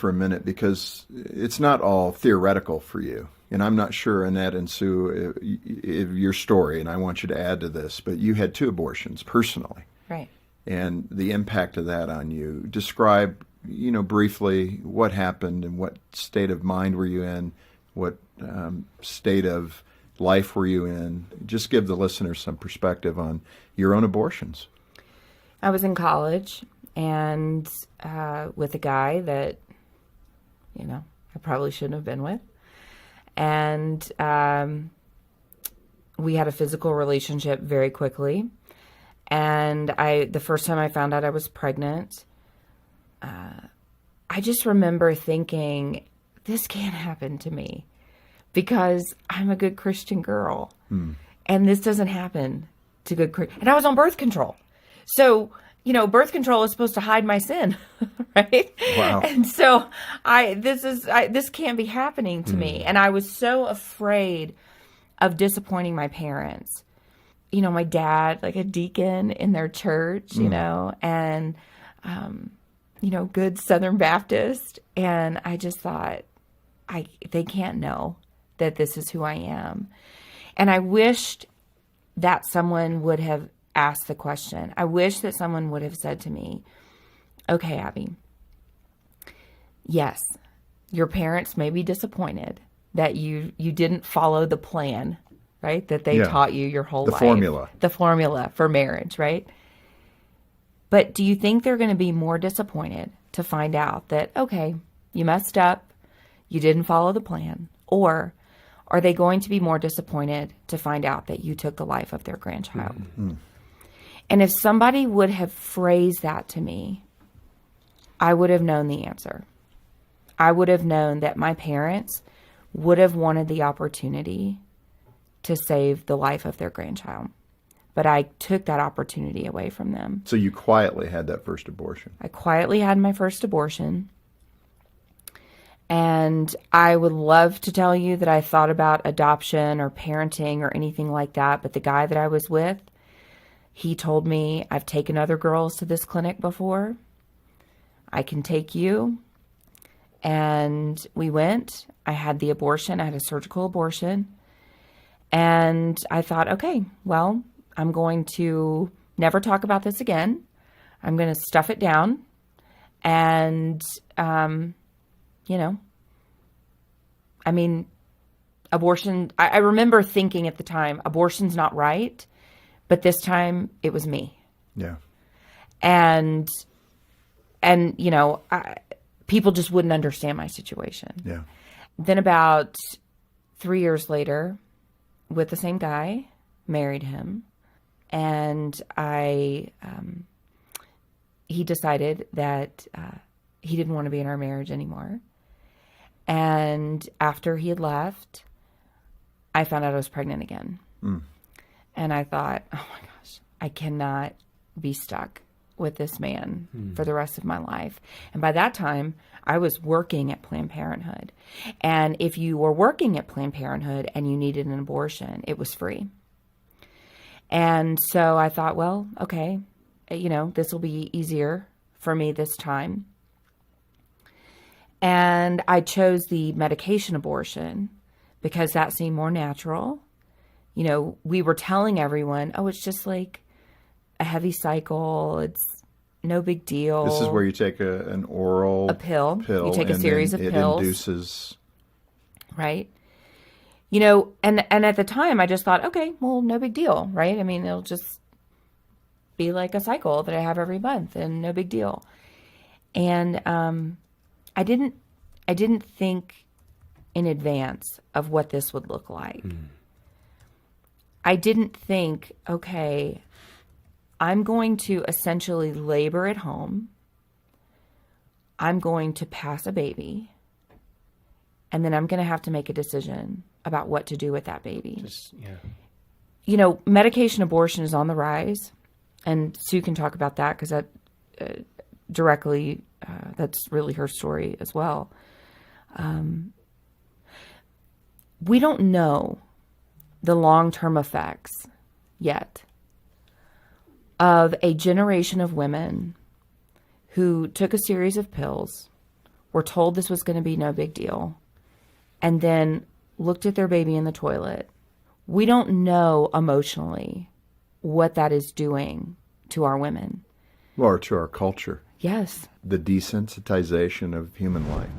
for a minute because it's not all theoretical for you. And I'm not sure, Annette and Sue, if your story, and I want you to add to this, but you had 2 abortions personally. Right. And the impact of that on you. Describe, briefly what happened and what state of mind were you in, what state of life were you in. Just give the listeners some perspective on your own abortions. I was in college and with a guy that, I probably shouldn't have been with. And we had a physical relationship very quickly. And the first time I found out I was pregnant, I just remember thinking, this can't happen to me because I'm a good Christian girl. And this doesn't happen to good Christian. And I was on birth control. So, birth control is supposed to hide my sin, right? Wow. And so this can't be happening to me. And I was so afraid of disappointing my parents. My dad, like a deacon in their church, and, good Southern Baptist. And I just thought, they can't know that this is who I am. And I wished that someone would have asked the question. I wish that someone would have said to me, okay, Abby, yes, your parents may be disappointed that you didn't follow the plan, right? That they taught you your whole life. The formula for marriage, right? But do you think they're going to be more disappointed to find out that, okay, you messed up, you didn't follow the plan? Or are they going to be more disappointed to find out that you took the life of their grandchild? Mm-hmm. And if somebody would have phrased that to me, I would have known the answer. I would have known that my parents would have wanted the opportunity to save the life of their grandchild. But I took that opportunity away from them. So you quietly had that first abortion. I quietly had my first abortion. And I would love to tell you that I thought about adoption or parenting or anything like that. But the guy that I was with, he told me, I've taken other girls to this clinic before. I can take you. And we went. I had the abortion. I had a surgical abortion. And I thought, okay, well, I'm going to never talk about this again. I'm going to stuff it down. And, abortion, I remember thinking at the time, abortion's not right. But this time it was me. Yeah. And people just wouldn't understand my situation. Yeah. Then about 3 years later, with the same guy, married him. And he decided that he didn't want to be in our marriage anymore. And after he had left, I found out I was pregnant again. And I thought, oh my gosh, I cannot be stuck with this man for the rest of my life. And by that time, I was working at Planned Parenthood. And if you were working at Planned Parenthood and you needed an abortion, it was free. And so I thought, well, okay, this will be easier for me this time. And I chose the medication abortion because that seemed more natural. We were telling everyone, oh, it's just like a heavy cycle. It's no big deal. This is where you take an oral pill. You take a series of pills. It induces. Right. And at the time I just thought, okay, well, no big deal, right? I mean, it'll just be like a cycle that I have every month and no big deal. And I didn't think in advance of what this would look like. I didn't think, okay, I'm going to essentially labor at home. I'm going to pass a baby. And then I'm going to have to make a decision about what to do with that baby. Medication abortion is on the rise. And Sue can talk about that because that directly, that's really her story as well. We don't know the long-term effects yet of a generation of women who took a series of pills, were told this was going to be no big deal, and then looked at their baby in the toilet, we don't know emotionally what that is doing to our women. Or to our culture. Yes. The desensitization of human life.